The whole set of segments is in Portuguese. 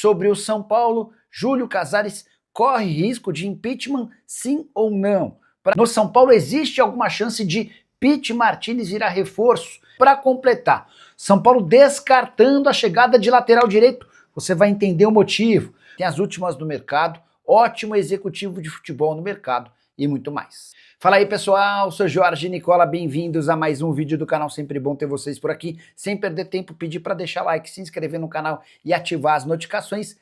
sobre o São Paulo. Júlio Casares corre risco de impeachment, sim ou não? No São Paulo existe alguma chance de Pity Martinez virar reforço? Para completar, São Paulo descartando a chegada de lateral direito. Você vai entender o motivo. Tem as últimas do mercado, ótimo executivo de futebol no mercado e muito mais. Fala aí pessoal, sou Jorge Nicola, bem-vindos a mais um vídeo do canal, sempre bom ter vocês por aqui. Sem perder tempo, pedir para deixar like, se inscrever no canal e ativar as notificações.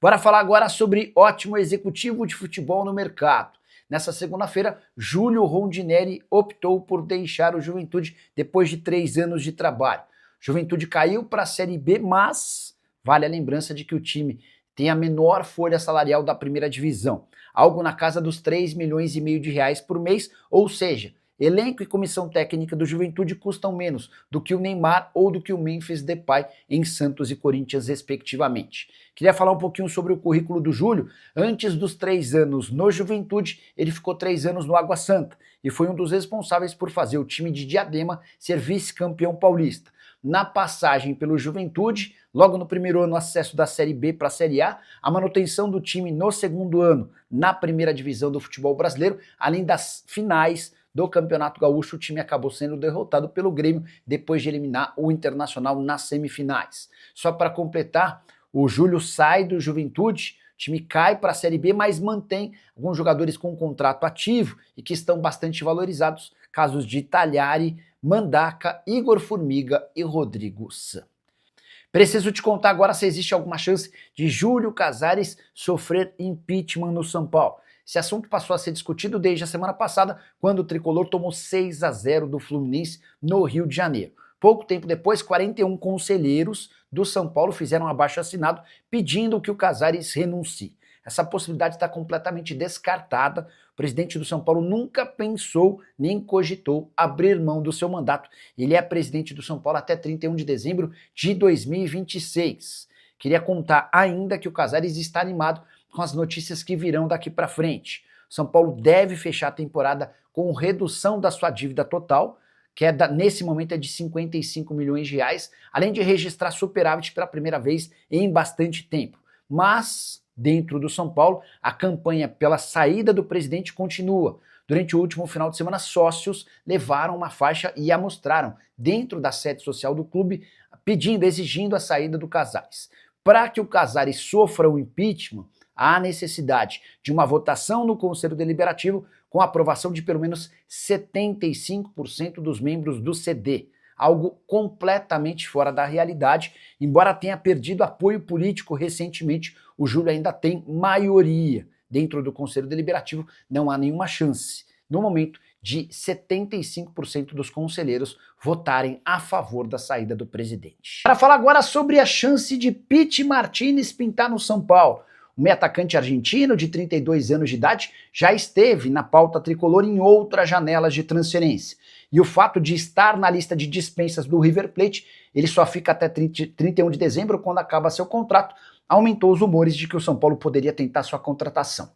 Bora falar agora sobre ótimo executivo de futebol no mercado. Nessa segunda-feira, Júlio Rondinelli optou por deixar o Juventude depois de 3 anos de trabalho. Juventude caiu para a Série B, mas vale a lembrança de que o time tem a menor folha salarial da primeira divisão, algo na casa dos 3,5 milhões de reais por mês, ou seja, elenco e comissão técnica do Juventude custam menos do que o Neymar ou do que o Memphis Depay em Santos e Corinthians, respectivamente. Queria falar um pouquinho sobre o currículo do Júlio. Antes dos 3 anos no Juventude, ele ficou 3 anos no Água Santa e foi um dos responsáveis por fazer o time de Diadema ser vice-campeão paulista. Na passagem pelo Juventude, logo no primeiro ano acesso da Série B para a Série A, a manutenção do time no segundo ano na primeira divisão do futebol brasileiro, além das finais do Campeonato Gaúcho, o time acabou sendo derrotado pelo Grêmio depois de eliminar o Internacional nas semifinais. Só para completar, o Júlio sai do Juventude, o time cai para a Série B, mas mantém alguns jogadores com contrato ativo e que estão bastante valorizados, casos de Talhari, Mandaca, Igor Formiga e Rodrigo San. Preciso te contar agora se existe alguma chance de Júlio Casares sofrer impeachment no São Paulo. Esse assunto passou a ser discutido desde a semana passada, quando o Tricolor tomou 6-0 do Fluminense no Rio de Janeiro. Pouco tempo depois, 41 conselheiros do São Paulo fizeram um abaixo-assinado pedindo que o Casares renuncie. Essa possibilidade está completamente descartada. O presidente do São Paulo nunca pensou nem cogitou abrir mão do seu mandato. Ele é presidente do São Paulo até 31 de dezembro de 2026. Queria contar ainda que o Casares está animado com as notícias que virão daqui para frente. São Paulo deve fechar a temporada com redução da sua dívida total, que nesse momento é de 55 milhões de reais, além de registrar superávit pela primeira vez em bastante tempo. Mas, dentro do São Paulo, a campanha pela saída do presidente continua. Durante o último final de semana, sócios levaram uma faixa e a mostraram dentro da sede social do clube, exigindo a saída do Casares. Para que o Casares sofra o impeachment, há necessidade de uma votação no Conselho Deliberativo com a aprovação de pelo menos 75% dos membros do CD, algo completamente fora da realidade. Embora tenha perdido apoio político recentemente, o Júlio ainda tem maioria. Dentro do Conselho Deliberativo não há nenhuma chance, no momento, de 75% dos conselheiros votarem a favor da saída do presidente. Para falar agora sobre a chance de Pity Martinez pintar no São Paulo. O meio-atacante argentino de 32 anos de idade já esteve na pauta tricolor em outras janelas de transferência. E o fato de estar na lista de dispensas do River Plate, ele só fica até 31 de dezembro, quando acaba seu contrato, aumentou os rumores de que o São Paulo poderia tentar sua contratação.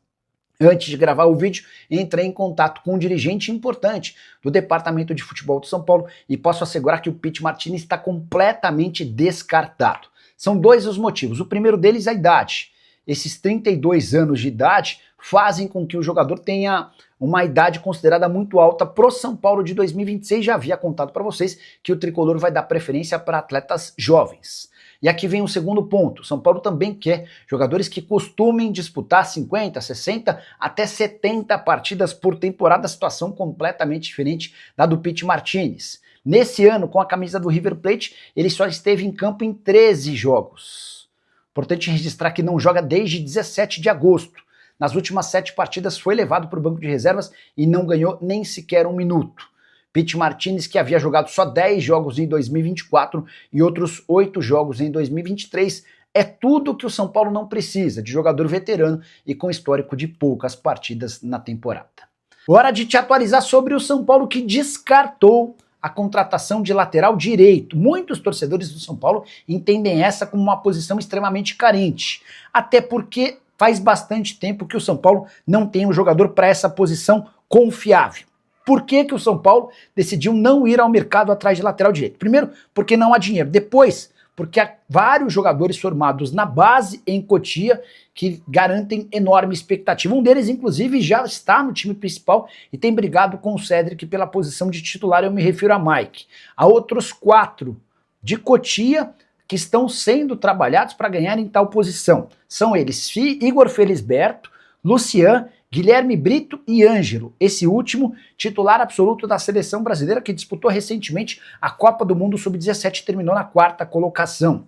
Antes de gravar o vídeo, entrei em contato com um dirigente importante do departamento de futebol do São Paulo e posso assegurar que o Pity Martinez está completamente descartado. São 2 os motivos. O primeiro deles é a idade. Esses 32 anos de idade fazem com que o jogador tenha uma idade considerada muito alta pro São Paulo de 2026. Já havia contado para vocês que o Tricolor vai dar preferência para atletas jovens. E aqui vem o segundo ponto. São Paulo também quer jogadores que costumem disputar 50, 60, até 70 partidas por temporada, situação completamente diferente da do Pity Martinez. Nesse ano, com a camisa do River Plate, ele só esteve em campo em 13 jogos. Importante registrar que não joga desde 17 de agosto. Nas últimas 7 partidas foi levado para o banco de reservas e não ganhou nem sequer 1 minuto. Pity Martinez, que havia jogado só 10 jogos em 2024 e outros 8 jogos em 2023, é tudo que o São Paulo não precisa, de jogador veterano e com histórico de poucas partidas na temporada. Hora de te atualizar sobre o São Paulo, que descartou a contratação de lateral direito. Muitos torcedores do São Paulo entendem essa como uma posição extremamente carente, até porque faz bastante tempo que o São Paulo não tem um jogador para essa posição confiável. Por que que o São Paulo decidiu não ir ao mercado atrás de lateral direito? Primeiro, porque não há dinheiro. Depois, porque há vários jogadores formados na base em Cotia que garantem enorme expectativa. Um deles, inclusive, já está no time principal e tem brigado com o Cédric pela posição de titular, eu me refiro a Mike. Há outros 4 de Cotia que estão sendo trabalhados para ganhar em tal posição. São eles Igor Felisberto, Lucian, Guilherme Brito e Ângelo, esse último titular absoluto da seleção brasileira que disputou recentemente a Copa do Mundo Sub-17 e terminou na 4ª colocação.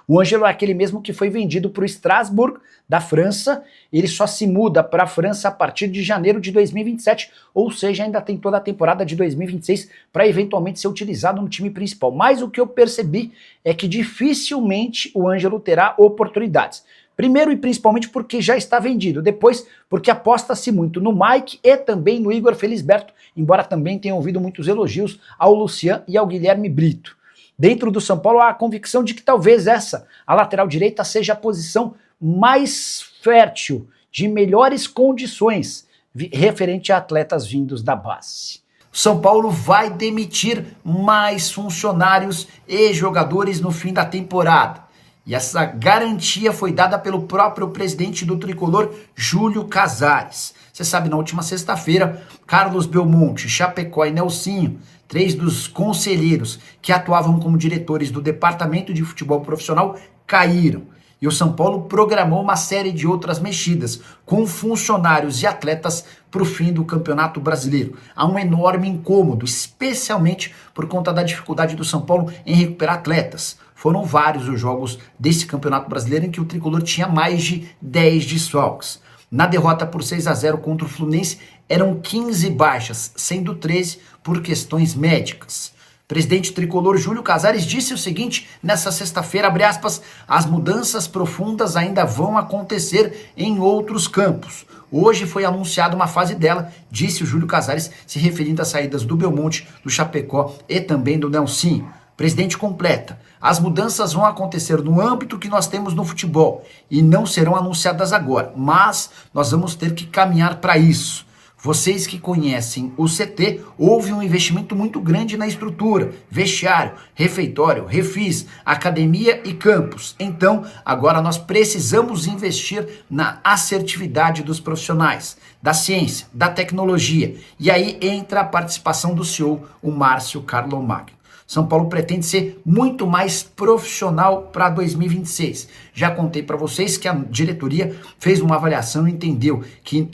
O Ângelo é aquele mesmo que foi vendido para o Strasbourg, da França. Ele só se muda para a França a partir de janeiro de 2027, ou seja, ainda tem toda a temporada de 2026 para eventualmente ser utilizado no time principal. Mas o que eu percebi é que dificilmente o Ângelo terá oportunidades. Primeiro e principalmente porque já está vendido, depois porque aposta-se muito no Mike e também no Igor Felisberto, embora também tenha ouvido muitos elogios ao Lucian e ao Guilherme Brito. Dentro do São Paulo há a convicção de que talvez essa, a lateral direita, seja a posição mais fértil, de melhores condições, referente a atletas vindos da base. São Paulo vai demitir mais funcionários e jogadores no fim da temporada. E essa garantia foi dada pelo próprio presidente do Tricolor, Júlio Casares. Você sabe, na última sexta-feira, Carlos Belmonte, Chapecó e Nelsinho, 3 dos conselheiros que atuavam como diretores do Departamento de Futebol Profissional, caíram. E o São Paulo programou uma série de outras mexidas com funcionários e atletas para o fim do Campeonato Brasileiro. Há um enorme incômodo, especialmente por conta da dificuldade do São Paulo em recuperar atletas. Foram vários os jogos desse Campeonato Brasileiro em que o Tricolor tinha mais de 10 desfalques. Na derrota por 6-0 contra o Fluminense, eram 15 baixas, sendo 13 por questões médicas. O presidente tricolor Júlio Casares disse o seguinte nessa sexta-feira, abre aspas, as mudanças profundas ainda vão acontecer em outros campos. Hoje foi anunciada uma fase dela, disse o Júlio Casares, se referindo às saídas do Belmonte, do Chapecó e também do Nelsinho. Presidente completa, as mudanças vão acontecer no âmbito que nós temos no futebol e não serão anunciadas agora, mas nós vamos ter que caminhar para isso. Vocês que conhecem o CT, houve um investimento muito grande na estrutura, vestiário, refeitório, refis, academia e campus. Então, agora nós precisamos investir na assertividade dos profissionais, da ciência, da tecnologia. E aí entra a participação do CEO, o Márcio Carlomagno. São Paulo pretende ser muito mais profissional para 2026. Já contei para vocês que a diretoria fez uma avaliação e entendeu que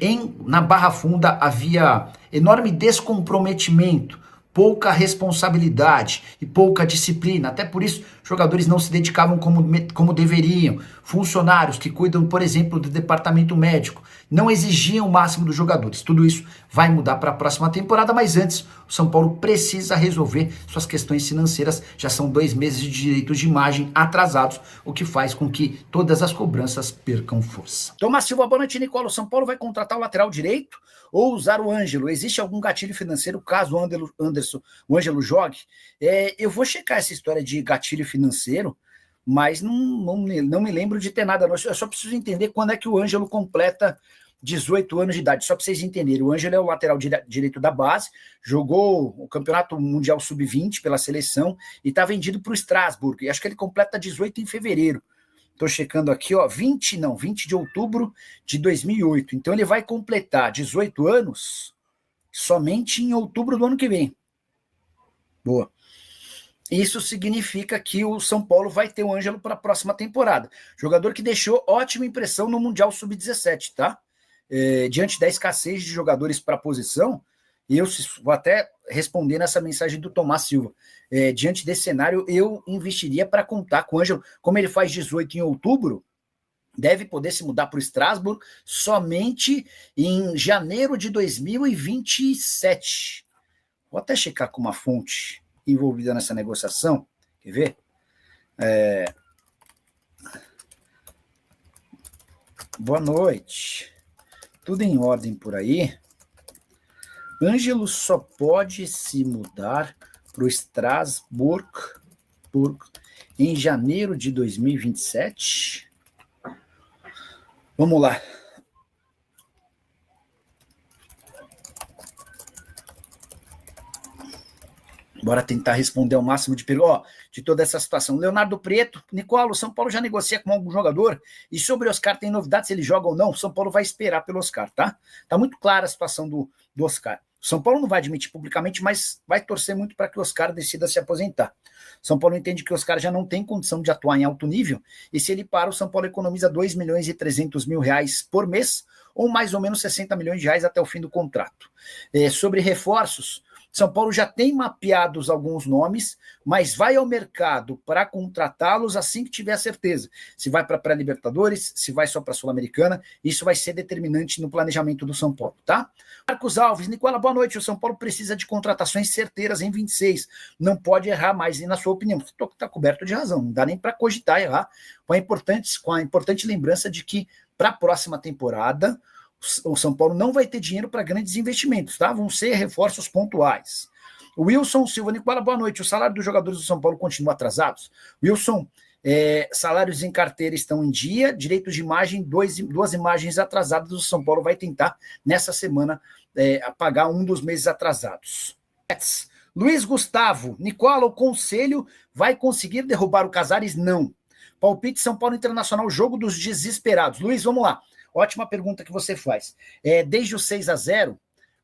na Barra Funda havia enorme descomprometimento, pouca responsabilidade e pouca disciplina. Até por isso, jogadores não se dedicavam como deveriam. Funcionários que cuidam, por exemplo, do departamento médico, não exigiam o máximo dos jogadores. Tudo isso vai mudar para a próxima temporada, mas antes, o São Paulo precisa resolver suas questões financeiras. Já são 2 meses de direitos de imagem atrasados, o que faz com que todas as cobranças percam força. Tomás Silva, boa noite, Nicola. O São Paulo vai contratar o lateral direito ou usar o Ângelo? Existe algum gatilho financeiro caso o Ângelo jogue? Eu vou checar essa história de gatilho financeiro, mas não me lembro de ter nada. Eu só preciso entender quando é que o Ângelo completa 18 anos de idade. Só para vocês entenderem, o Ângelo é o lateral direito da base, jogou o Campeonato Mundial Sub-20 pela seleção e está vendido para o Strasbourg. E acho que ele completa 18 em fevereiro. Estou checando aqui, ó, 20 de outubro de 2008. Então ele vai completar 18 anos somente em outubro do ano que vem. Boa. Isso significa que o São Paulo vai ter o Ângelo para a próxima temporada. Jogador que deixou ótima impressão no Mundial Sub-17, tá? Diante da escassez de jogadores para a posição, eu vou até responder nessa mensagem do Tomás Silva. Diante desse cenário, eu investiria para contar com o Ângelo. Como ele faz 18 em outubro, deve poder se mudar para o Strasbourg somente em janeiro de 2027. Vou até checar com uma fonte envolvida nessa negociação. Quer ver? Boa noite. Tudo em ordem por aí? Ângelo só pode se mudar para o Strasbourg em janeiro de 2027. Vamos lá. Bora tentar responder ao máximo de perguntas. De toda essa situação. Leonardo Preto, Nicola, o São Paulo já negocia com algum jogador? E sobre o Oscar, tem novidade se ele joga ou não? O São Paulo vai esperar pelo Oscar, tá? Tá muito clara a situação do Oscar. O São Paulo não vai admitir publicamente, mas vai torcer muito para que o Oscar decida se aposentar. O São Paulo entende que o Oscar já não tem condição de atuar em alto nível, e se ele para, o São Paulo economiza R$2.300.000 por mês, ou mais ou menos R$60 milhões até o fim do contrato. Sobre reforços, São Paulo já tem mapeados alguns nomes, mas vai ao mercado para contratá-los assim que tiver a certeza. Se vai para a pré-Libertadores, se vai só para a Sul-Americana, isso vai ser determinante no planejamento do São Paulo, tá? Marcos Alves, Nicola, boa noite. O São Paulo precisa de contratações certeiras em 26. Não pode errar mais. E na sua opinião, você está coberto de razão. Não dá nem para cogitar errar. Com a importante lembrança de que para a próxima temporada o São Paulo não vai ter dinheiro para grandes investimentos, tá? Vão ser reforços pontuais. Wilson Silva, Nicola, boa noite. O salário dos jogadores do São Paulo continua atrasados? Wilson, salários em carteira estão em dia, direitos de imagem, duas imagens atrasadas. O São Paulo vai tentar, nessa semana, pagar um dos meses atrasados. Luiz Gustavo, Nicola, o Conselho vai conseguir derrubar o Casares? Não. Palpite São Paulo Internacional, jogo dos desesperados. Luiz, vamos lá. Ótima pergunta que você faz. Desde o 6-0,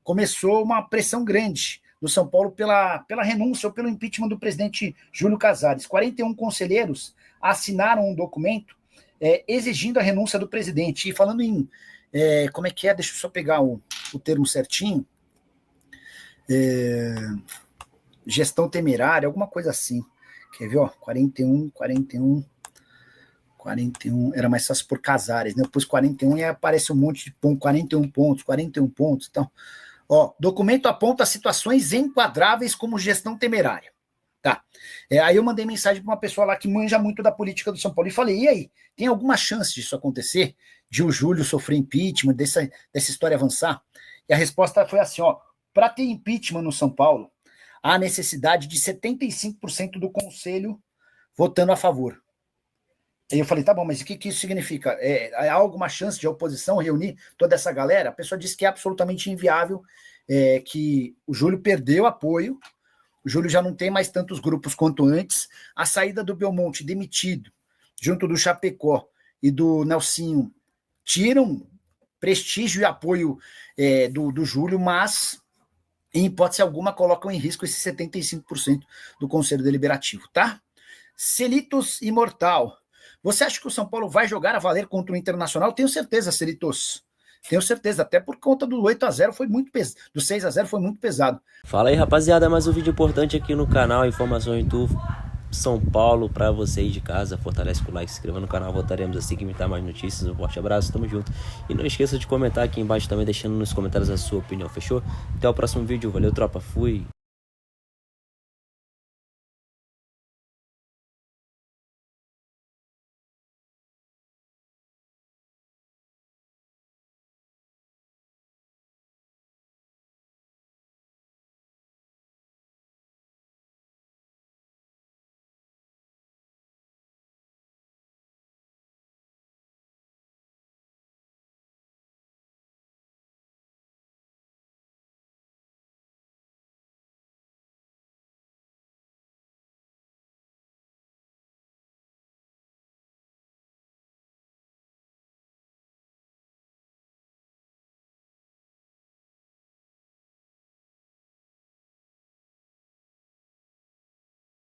começou uma pressão grande do São Paulo pela renúncia ou pelo impeachment do presidente Júlio Casares. 41 conselheiros assinaram um documento exigindo a renúncia do presidente. E falando em... como é que é? Deixa eu só pegar o termo certinho. Gestão temerária, alguma coisa assim. Quer ver? 41... era mais fácil por Casares, né? Eu pus 41 e aparece um monte de pontos, 41 pontos, então. Documento aponta situações enquadráveis como gestão temerária. Tá. Aí eu mandei mensagem para uma pessoa lá que manja muito da política do São Paulo e falei, e aí, tem alguma chance disso acontecer? De o Júlio sofrer impeachment, dessa história avançar? E a resposta foi assim, para ter impeachment no São Paulo, há necessidade de 75% do conselho votando a favor. Aí eu falei, tá bom, mas o que isso significa? Há alguma chance de a oposição reunir toda essa galera? A pessoa disse que é absolutamente inviável, que o Júlio perdeu apoio, o Júlio já não tem mais tantos grupos quanto antes, a saída do Belmonte demitido, junto do Chapecó e do Nelsinho, tiram prestígio e apoio do Júlio, mas, em hipótese alguma, colocam em risco esse 75% do Conselho Deliberativo, tá? Celitos Imortal. Você acha que o São Paulo vai jogar a valer contra o Internacional? Tenho certeza, Celitos. Tenho certeza, até por conta do 8-0 foi muito pesado, do 6-0 foi muito pesado. Fala aí, rapaziada, mais um vídeo importante aqui no canal, informações do São Paulo pra vocês de casa. Fortalece com o like, se inscreva no canal, voltaremos assim que imitar mais notícias. Um forte abraço, tamo junto. E não esqueça de comentar aqui embaixo também, deixando nos comentários a sua opinião, fechou? Até o próximo vídeo, valeu tropa, fui!